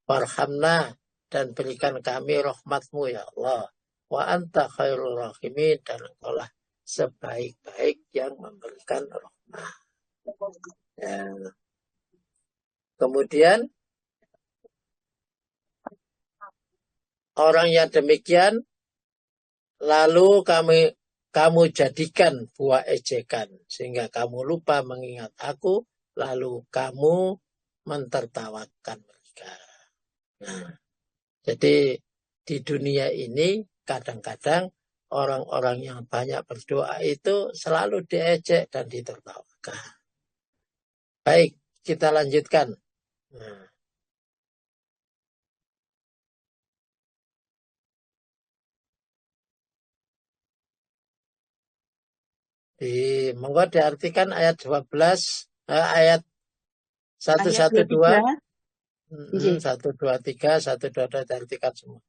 Speaker 1: Warhamna, dan berikan kami rahmatmu ya Allah. Wa anta khairul rahimin, dan engkaulah sebaik-baik yang memberikan rahmat. Ya. Kemudian orang yang demikian lalu kamu jadikan buah ejekan sehingga kamu lupa mengingat aku, lalu kamu mentertawakan mereka. Nah, jadi di dunia ini kadang-kadang orang-orang yang banyak berdoa itu selalu diejek dan ditertawakan. Baik, kita lanjutkan. Nah. Monggo diartikan ayat 12, ayat 112.
Speaker 4: Nggih,
Speaker 1: 1, 2, 3, 1, 2, 3, artikan semua.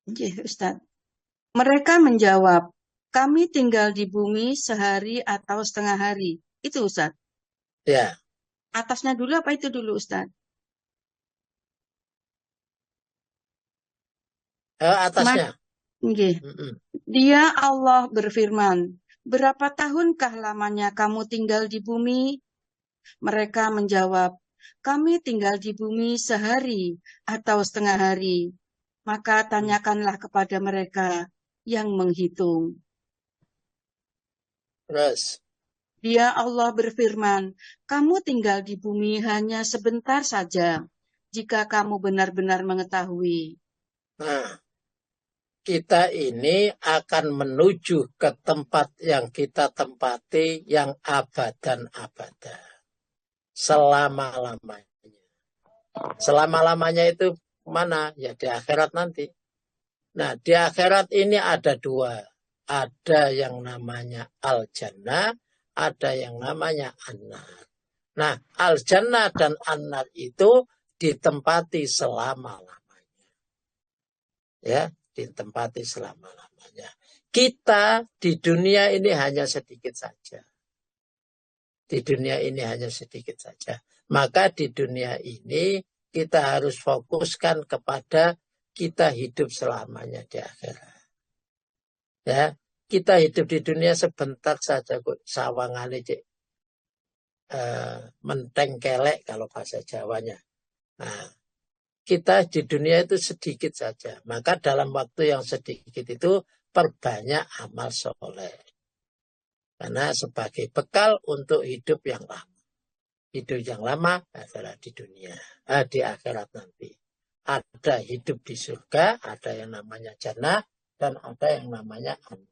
Speaker 4: nggih, Ustaz. Mereka menjawab, kami tinggal di bumi sehari atau setengah hari. Itu Ustaz.
Speaker 1: Ya,
Speaker 4: Atasnya dulu apa itu dulu Ustaz?
Speaker 1: atasnya.
Speaker 4: Nggih.
Speaker 1: Mm-mm.
Speaker 4: Dia Allah berfirman, berapa tahunkah lamanya kamu tinggal di bumi? Mereka menjawab, kami tinggal di bumi sehari atau setengah hari. Maka tanyakanlah kepada mereka yang menghitung.
Speaker 1: Terus,
Speaker 4: Dia Allah berfirman, kamu tinggal di bumi hanya sebentar saja, jika kamu benar-benar mengetahui.
Speaker 1: nah, kita ini akan menuju ke tempat yang kita tempati yang abadan-abadan. Selama-lamanya. Selama-lamanya itu mana? Ya di akhirat nanti. Nah, di akhirat ini ada dua. Ada yang namanya al-jannah, ada yang namanya an-nar. Nah, al-jannah dan an-nar itu ditempati selama-lamanya. Ya, ditempati selama-lamanya. Kita di dunia ini hanya sedikit saja. Di dunia ini hanya sedikit saja. Maka di dunia ini kita harus fokuskan kepada kita hidup selamanya di akhirat. Ya, kita hidup di dunia sebentar saja kok, sawangane cek menteng kelek kalau bahasa Jawanya. Nah, kita di dunia itu sedikit saja. Maka dalam waktu yang sedikit itu perbanyak amal soleh. Karena sebagai bekal untuk hidup yang lama. Hidup yang lama adalah di dunia, di akhirat nanti. Ada hidup di surga, ada yang namanya jannah, dan ada yang namanya an.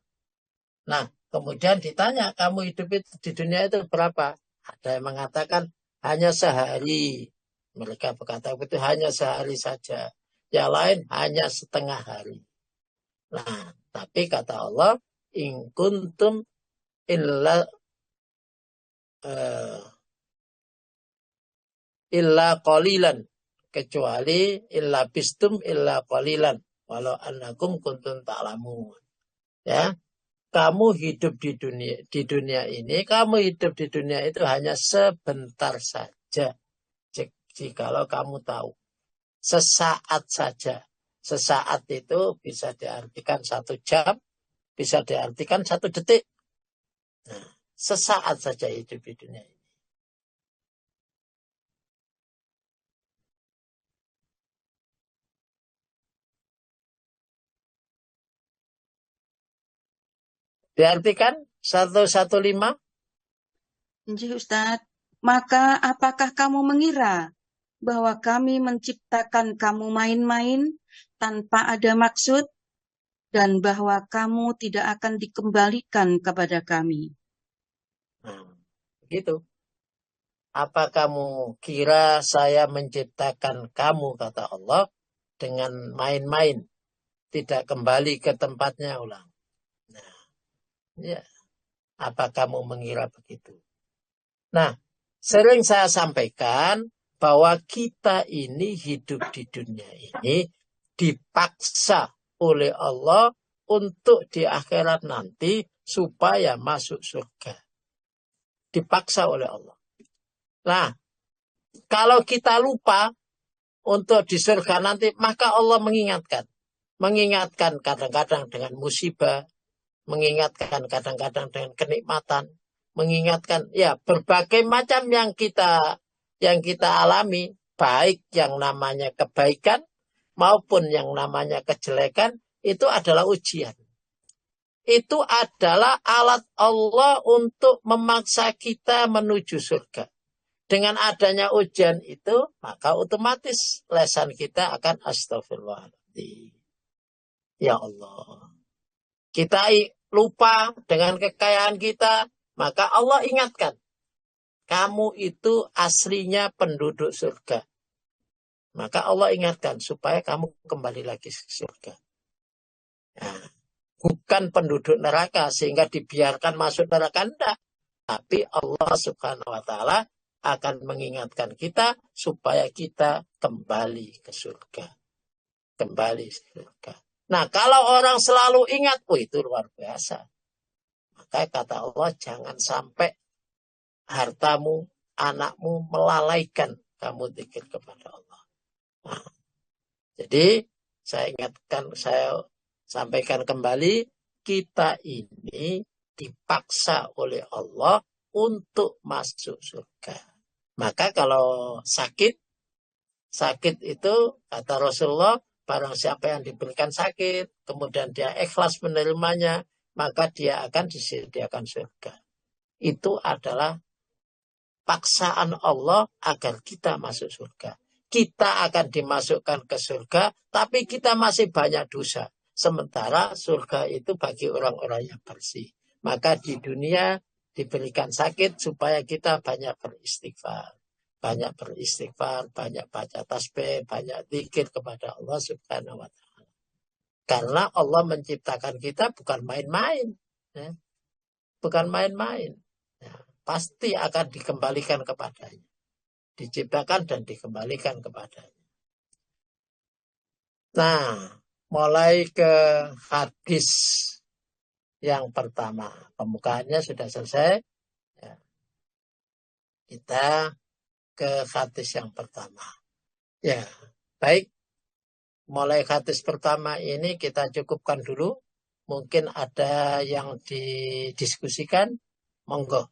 Speaker 1: Nah, kemudian ditanya, kamu hidup di dunia itu berapa? Ada yang mengatakan hanya sehari. Mereka berkata itu hanya sehari saja. Yang lain hanya setengah hari. Nah, tapi kata Allah, in kuntum illa qalilan, kecuali illa bistum illa qalilan walau annakum kuntum ta'lamun. Ya, kamu hidup di dunia ini, kamu hidup di dunia itu hanya sebentar saja. Jikalau kamu tahu, sesaat saja. Sesaat itu bisa diartikan 1 jam, bisa diartikan 1 detik. Nah, sesaat saja hidup di dunia ini. Diartikan 115.
Speaker 4: Nggih, Ustaz. Maka apakah kamu mengira bahwa kami menciptakan kamu main-main tanpa ada maksud dan bahwa kamu tidak akan dikembalikan kepada kami?
Speaker 1: Nah, begitu. Apa kamu kira saya menciptakan kamu, kata Allah, dengan main-main, tidak kembali ke tempatnya ulang. Nah, ya, apa kamu mengira begitu? Nah, sering saya sampaikan bahwa kita ini hidup di dunia ini dipaksa oleh Allah untuk di akhirat nanti supaya masuk surga. Dipaksa oleh Allah. Nah, kalau kita lupa untuk di surga nanti, maka Allah mengingatkan. Mengingatkan kadang-kadang dengan musibah, mengingatkan kadang-kadang dengan kenikmatan, mengingatkan ya berbagai macam yang kita alami, baik yang namanya kebaikan maupun yang namanya kejelekan, itu adalah ujian. Itu adalah alat Allah untuk memaksa kita menuju surga. Dengan adanya ujian itu, maka otomatis lesan kita akan astagfirullahaladzim. Ya Allah. Kita lupa dengan kekayaan kita, maka Allah ingatkan. Kamu itu aslinya penduduk surga. Maka Allah ingatkan supaya kamu kembali lagi ke surga. Nah, bukan penduduk neraka sehingga dibiarkan masuk neraka, enggak. Tapi Allah Subhanahu wa Ta'ala akan mengingatkan kita supaya kita kembali ke surga. Kembali ke surga. Nah, kalau orang selalu ingat, itu luar biasa. Maka kata Allah, jangan sampai hartamu, anakmu melalaikan kamu zikir kepada Allah. Nah, jadi saya sampaikan kembali, kita ini dipaksa oleh Allah untuk masuk surga. Maka kalau sakit itu kata Rasulullah, barang siapa yang diberikan sakit, kemudian dia ikhlas menerimanya, maka dia akan disediakan surga. Itu adalah paksaan Allah agar kita masuk surga. Kita akan dimasukkan ke surga, tapi kita masih banyak dosa. Sementara surga itu bagi orang-orang yang bersih. Maka di dunia diberikan sakit supaya kita banyak beristighfar. Banyak beristighfar, banyak baca tasbih, banyak zikir kepada Allah Subhanahu wa Ta'ala. Karena Allah menciptakan kita bukan main-main. Ya. Bukan main-main. Ya. Pasti akan dikembalikan kepadanya. Diciptakan dan dikembalikan kepadanya. Nah, mulai ke hadis yang pertama. Pembukaannya sudah selesai. Ya. Kita ke hadis yang pertama. Ya, baik. Mulai hadis pertama ini kita cukupkan dulu. Mungkin ada yang didiskusikan. Monggo.